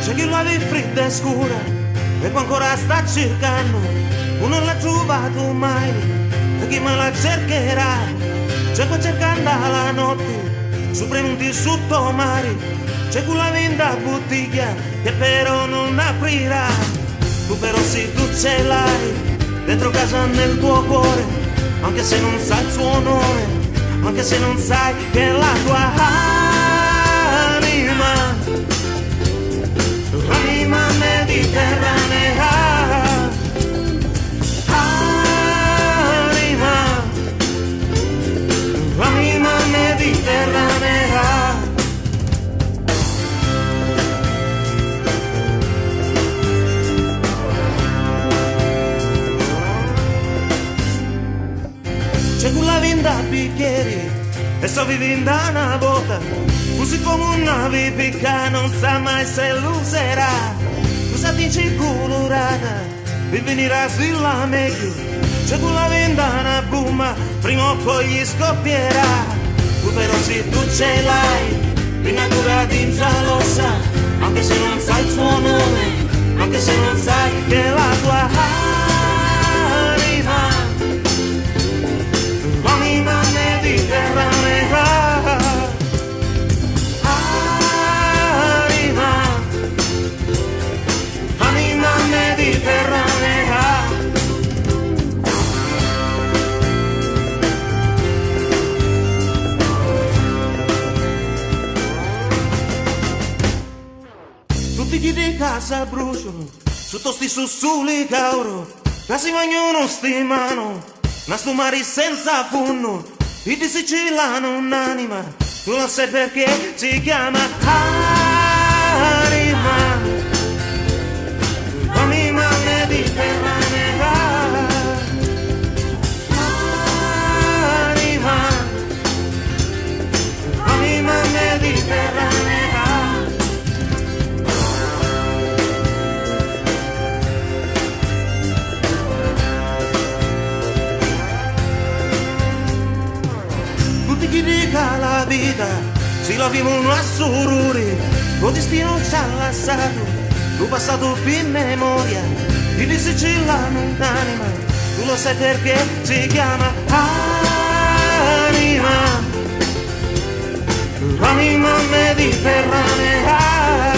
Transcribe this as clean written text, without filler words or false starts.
C'è chi la vede fredda e scura e poi ancora sta cercando, non l'ha trovato mai, e chi me la cercherà? C'è chi cercando la notte, su premunti sotto mare, c'è chi la vende a bottiglia che però non aprirà. Tu però se tu ce l'hai dentro casa nel tuo cuore, anche se non sai il suo nome, anche se non sai che è la tua anima, anima mediterranea, anima, anima mediterranea. C'è quella vinda a bicchieri e sto vivendo una volta, così come una vipica non sa mai se l'userà. Cosa dici colorata, per venire a la meglio, c'è quella vinda una bumma, prima o poi gli scoppierà. Tu però se tu ce l'hai, prima ancora di già lo sa, anche se non sai il suo nome, anche se non sai che è la tua anima, anima mediterranea, anima, anima mediterranea. Tutti chi di casa bruciano, sotto sti sussuli cauro, casi mangiano sti mano, nasto mari senza funno, e di siciliano un'anima, tu lo sai perché si chiama anima, anima mediterranea, anima, anima mediterranea. Chi dica la vita, si la vivono a sorori, lo destino ci ha lasciato, lo passato in memoria, e di siciliano un'anima, tu lo sai perché si chiama anima, anima mediterranea.